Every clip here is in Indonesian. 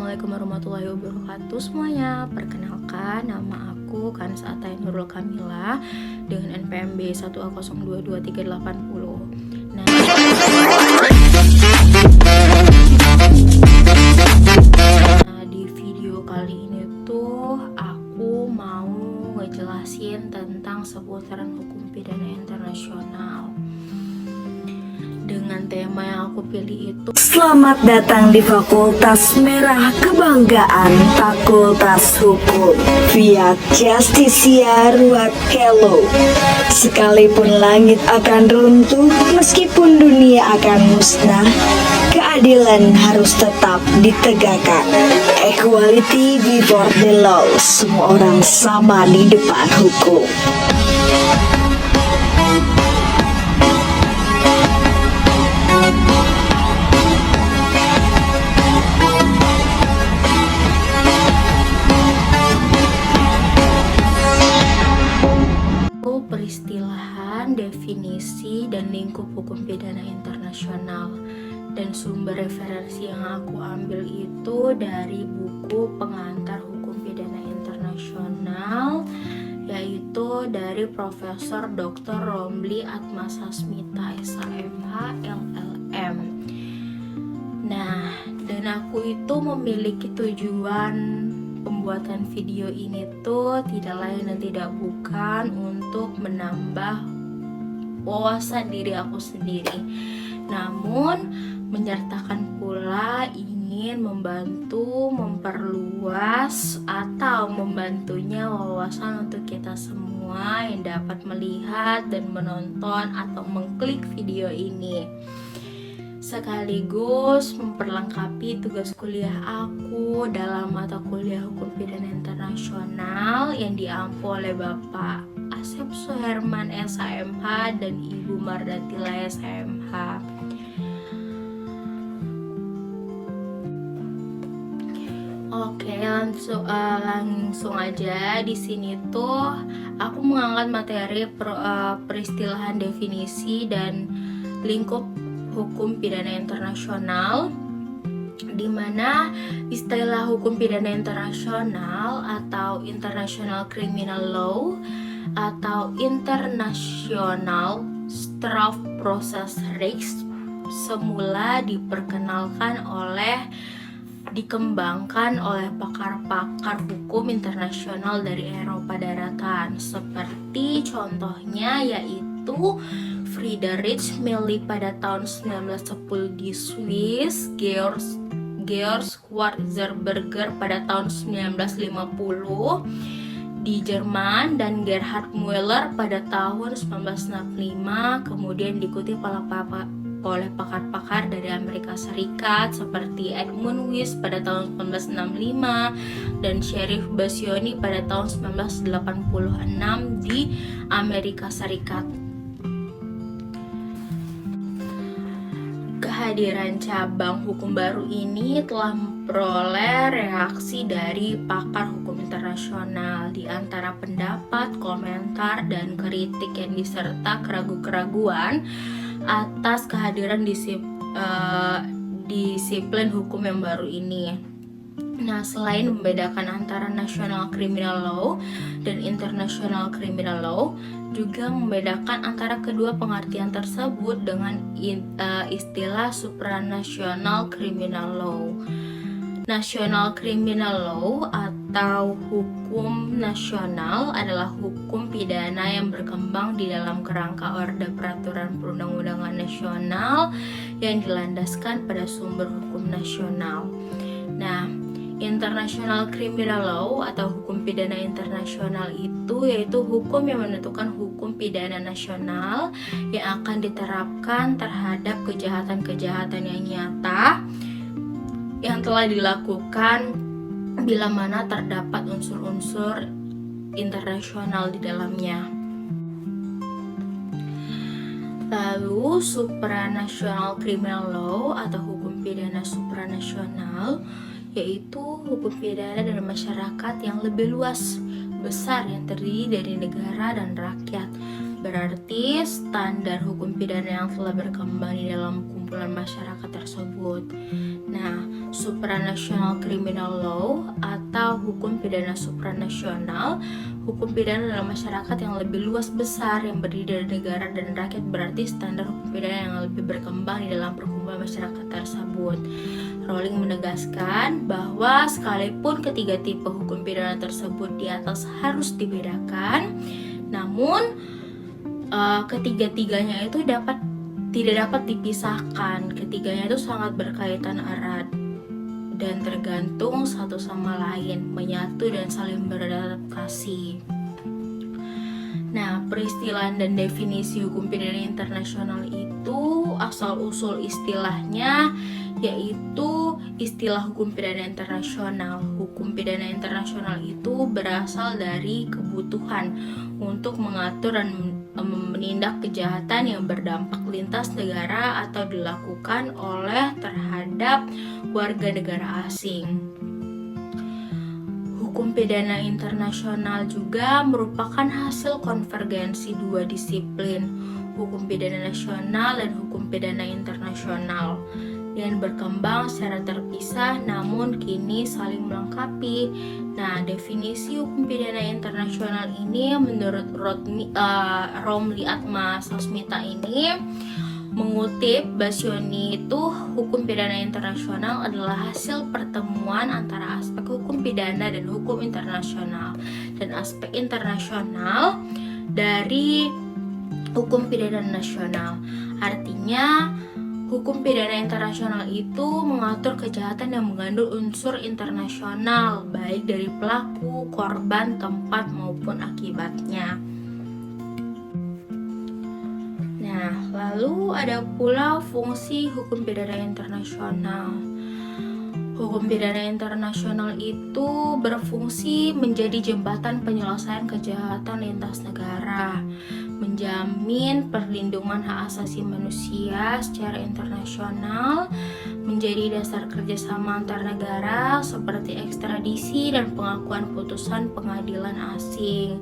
Assalamualaikum warahmatullahi wabarakatuh semuanya. Perkenalkan, nama aku Kansa Atay Nurul Kamila dengan NPMB 1A0223880. Nah, di video kali ini tuh aku mau ngejelasin tentang seputaran hukum pidana internasional. Dengan tema yang aku pilih itu, selamat datang di Fakultas Merah Kebanggaan Fakultas Hukum via Justisia Ruat Hello. Sekalipun langit akan runtuh, meskipun dunia akan musnah, keadilan harus tetap ditegakkan. Equality before the law, semua orang sama di depan hukum. peristilahan, definisi, dan lingkup hukum pidana internasional. Dan sumber referensi yang aku ambil itu dari buku pengantar hukum pidana internasional, yaitu dari Profesor Dr. Romli Atmasasmita SHMH LLM. Nah, dan aku itu memiliki tujuan pembuatan video ini tuh tidak lain dan tidak bukan untuk menambah wawasan diri aku sendiri, namun menyertakan pula ingin membantu memperluas atau membantunya wawasan untuk kita semua yang dapat melihat dan menonton atau mengklik video ini, sekaligus memperlengkapi tugas kuliah aku dalam mata kuliah hukum pidana internasional yang diampu oleh Bapak Asep Suherman SHMH dan Ibu Mardatila SHMH. Oke, langsung aja. Di sini tuh aku mengangkat materi peristilahan, definisi, dan lingkup hukum pidana internasional, di mana istilah hukum pidana internasional atau International Criminal Law atau International Straf Process Recht semula dikembangkan oleh pakar-pakar hukum internasional dari Eropa daratan, seperti contohnya yaitu Friedrich Milly pada tahun 1910 di Swiss, Georg Schwarzenberger pada tahun 1950 di Jerman, dan Gerhard Müller pada tahun 1965, kemudian diikuti oleh pakar-pakar dari Amerika Serikat seperti Edmund Weiss pada tahun 1965 dan Sheriff Basioni pada tahun 1986 di Amerika Serikat. Kehadiran cabang hukum baru ini telah memperoleh reaksi dari pakar hukum internasional, di antara pendapat, komentar, dan kritik yang diserta keraguan-keraguan atas kehadiran disiplin hukum yang baru ini. Nah, selain membedakan antara National Criminal Law dan International Criminal Law, juga membedakan antara kedua pengertian tersebut dengan istilah Supranational Criminal Law. National Criminal Law atau hukum nasional adalah hukum pidana yang berkembang di dalam kerangka orde peraturan perundang-undangan nasional yang dilandaskan pada sumber hukum nasional. Nah, International Criminal Law atau hukum pidana internasional itu yaitu hukum yang menentukan hukum pidana nasional yang akan diterapkan terhadap kejahatan-kejahatan yang nyata yang telah dilakukan bila mana terdapat unsur-unsur internasional di dalamnya. Lalu Supranational Criminal Law atau hukum pidana supranasional yaitu hukum pidana dari masyarakat yang lebih luas, besar, yang terdiri dari negara dan rakyat. Berarti standar hukum pidana yang telah berkembang di dalam hukum perkumpulan masyarakat tersebut. Nah, supranational criminal law atau hukum pidana supranasional, hukum pidana dalam masyarakat yang lebih luas besar yang berdiri dari negara dan rakyat, berarti standar hukum pidana yang lebih berkembang di dalam perkumpulan masyarakat tersebut. Rowling menegaskan bahwa sekalipun ketiga tipe hukum pidana tersebut di atas harus dibedakan, namun ketiga-tiganya itu tidak dapat dipisahkan. Ketiganya itu sangat berkaitan erat dan tergantung satu sama lain, menyatu dan saling beradaptasi. Nah, peristilahan dan definisi hukum pidana internasional itu asal-usul istilahnya yaitu istilah hukum pidana internasional. Hukum pidana internasional itu berasal dari kebutuhan untuk mengatur dan menindak kejahatan yang berdampak lintas negara atau dilakukan oleh terhadap warga negara asing. Hukum pidana internasional juga merupakan hasil konvergensi dua disiplin, hukum pidana nasional dan hukum pidana internasional, yang berkembang secara terpisah namun kini saling melengkapi. Nah, definisi hukum pidana internasional ini menurut Romli Atma Sasmita ini mengutip Bassioni itu, hukum pidana internasional adalah hasil pertemuan antara aspek hukum pidana dan hukum internasional dan aspek internasional dari hukum pidana nasional. Artinya, hukum pidana internasional itu mengatur kejahatan yang mengandung unsur internasional, baik dari pelaku, korban, tempat, maupun akibatnya. Nah, lalu ada pula fungsi hukum pidana internasional. Hukum pidana internasional itu berfungsi menjadi jembatan penyelesaian kejahatan lintas negara, menjamin perlindungan hak asasi manusia secara internasional, menjadi dasar kerjasama antar negara seperti ekstradisi dan pengakuan putusan pengadilan asing.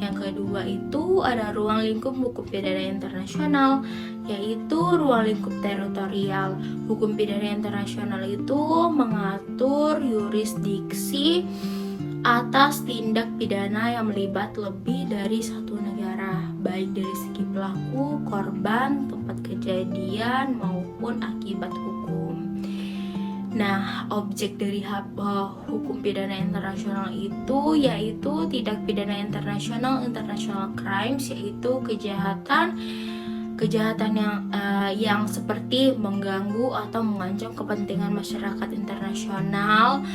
Yang kedua itu ada ruang lingkup hukum pidana internasional, yaitu ruang lingkup teritorial. Hukum pidana internasional itu mengatur yurisdiksi atas tindak pidana yang melibat lebih dari satu negara, baik dari segi pelaku, korban, tempat kejadian, maupun akibat hukum. Nah, objek dari hukum pidana internasional itu yaitu tindak pidana internasional, international crimes, yaitu kejahatan yang seperti mengganggu atau mengancam kepentingan masyarakat internasional,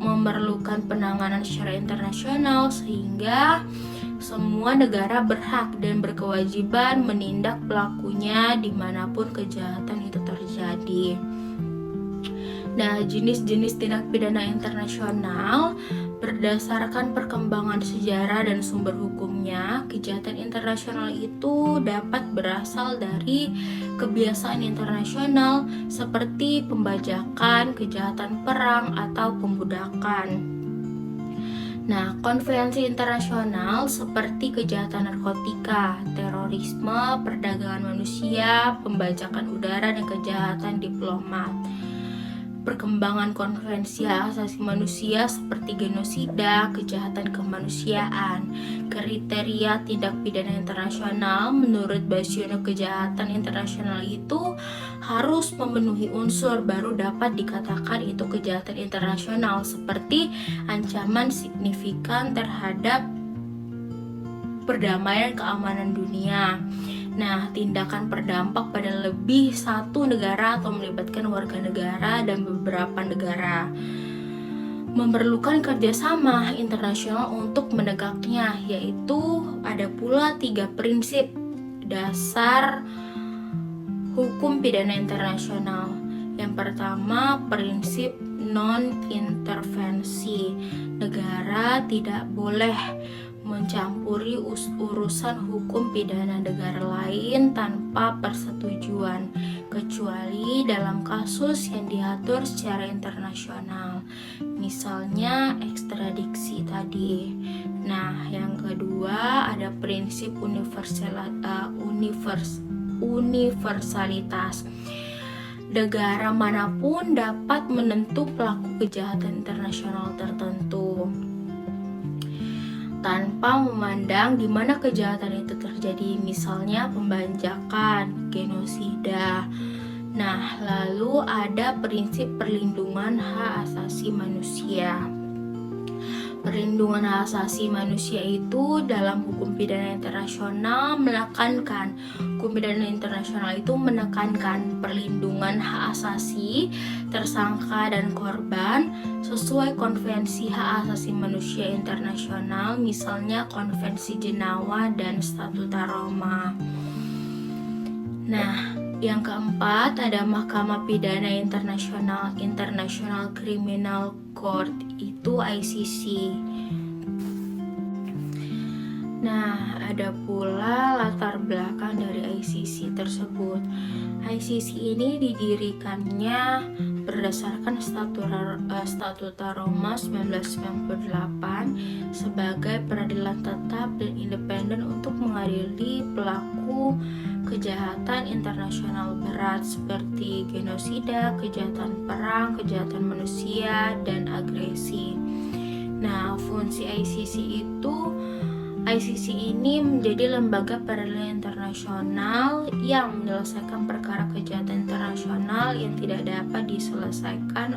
memerlukan penanganan secara internasional, sehingga semua negara berhak dan berkewajiban menindak pelakunya dimanapun kejahatan itu terjadi. Nah, jenis-jenis tindak pidana internasional berdasarkan perkembangan sejarah dan sumber hukumnya, kejahatan internasional itu dapat berasal dari kebiasaan internasional seperti pembajakan, kejahatan perang, atau pembudakan. Nah, konvensi internasional seperti kejahatan narkotika, terorisme, perdagangan manusia, pembajakan udara, dan kejahatan diplomat. Perkembangan konvensi hak asasi manusia seperti genosida, kejahatan kemanusiaan. Kriteria tindak pidana internasional menurut Bassioni, kejahatan internasional itu harus memenuhi unsur baru dapat dikatakan itu kejahatan internasional, seperti ancaman signifikan terhadap perdamaian keamanan dunia. Nah, tindakan berdampak pada lebih satu negara atau melibatkan warga negara dan beberapa negara, memerlukan kerjasama internasional untuk menegaknya, yaitu ada pula 3 prinsip dasar hukum pidana internasional. Yang pertama, prinsip non-intervensi. Negara tidak boleh mencampuri urusan hukum pidana negara lain tanpa persetujuan, kecuali dalam kasus yang diatur secara internasional, misalnya ekstradisi tadi. Nah, yang kedua ada prinsip universalitas. Negara manapun dapat menentu pelaku kejahatan internasional tertentu tanpa memandang di mana kejahatan itu terjadi, misalnya pembajakan, genosida. Nah, lalu ada prinsip perlindungan hak asasi manusia. Perlindungan hak asasi manusia itu dalam hukum pidana internasional menekankan perlindungan hak asasi tersangka dan korban sesuai konvensi hak asasi manusia internasional, misalnya Konvensi Jenewa dan Statuta Roma. Nah, yang keempat ada Mahkamah Pidana Internasional, International Criminal Court, itu ICC. Nah, ada pula latar belakang dari ICC tersebut. ICC ini didirikannya berdasarkan Statuta Roma 1998 sebagai peradilan tetap dan independen untuk mengadili pelaku kejahatan internasional berat seperti genosida, kejahatan perang, kejahatan manusia, dan agresi. Nah, fungsi ICC ini menjadi lembaga peradilan internasional yang menyelesaikan perkara kejahatan internasional yang tidak dapat diselesaikan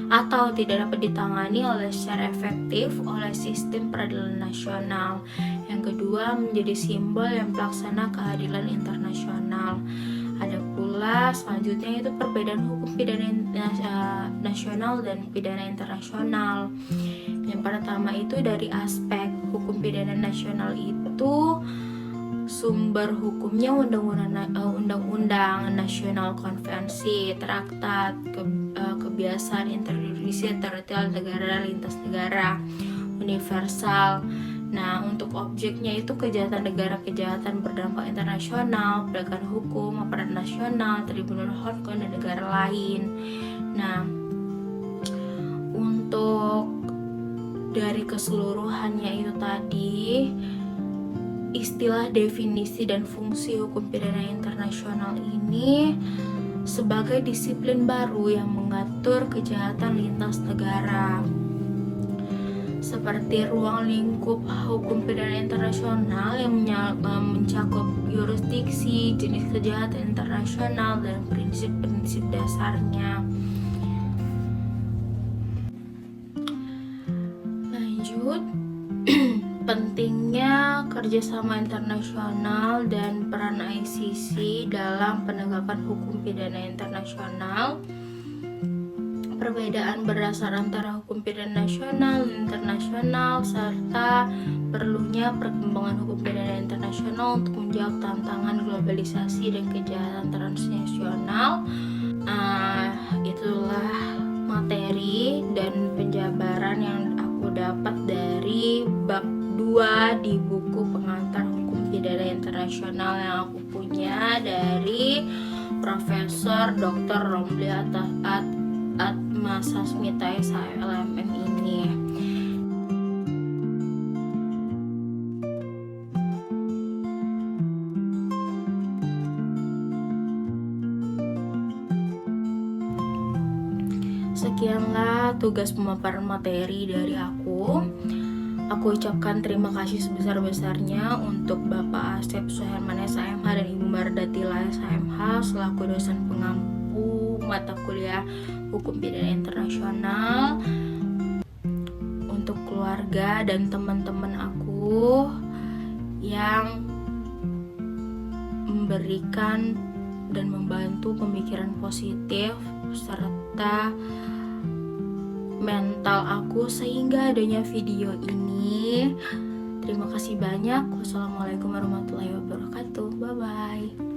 atau tidak dapat ditangani secara efektif oleh sistem peradilan nasional. Yang kedua, menjadi simbol yang pelaksana keadilan internasional. Ada pula selanjutnya itu perbedaan hukum pidana nasional dan pidana internasional. Yang pertama itu dari aspek hukum pidana nasional itu sumber hukumnya undang-undang nasional, konvensi, traktat, kebiasaan interdisiplinary teritorial negara, lintas negara, universal. Nah, untuk objeknya itu kejahatan negara, kejahatan berdampak internasional, penegakan hukum, aparat nasional, tribunal Hong Kong, dan negara lain. Nah, untuk dari keseluruhannya itu tadi, istilah, definisi, dan fungsi hukum pidana internasional ini sebagai disiplin baru yang mengatur kejahatan lintas negara. Seperti ruang lingkup hukum pidana internasional yang mencakup yurisdiksi, jenis kejahatan internasional, dan prinsip-prinsip dasarnya. Lanjut, pentingnya kerjasama internasional dan peran ICC dalam penegakan hukum pidana internasional. Perbedaan berdasar antara hukum pidana nasional dan internasional, serta perlunya perkembangan hukum pidana internasional untuk menjawab tantangan globalisasi dan kejahatan transnasional. Itulah materi dan penjabaran yang aku dapat dari bab 2 di buku pengantar hukum pidana internasional yang aku punya dari Profesor Dr. Romli Atmasasmita SHLMM ini. Sekianlah tugas pemaparan materi dari aku. Aku ucapkan terima kasih sebesar-besarnya untuk Bapak Asep Suherman SHMH dan Ibu Mardatila SHMH selaku dosen pengampu mata kuliah Hukum Pidana Internasional, untuk keluarga dan teman-teman aku yang memberikan dan membantu pemikiran positif serta mental aku sehingga adanya video ini. Terima kasih banyak. Wassalamualaikum warahmatullahi wabarakatuh. Bye bye.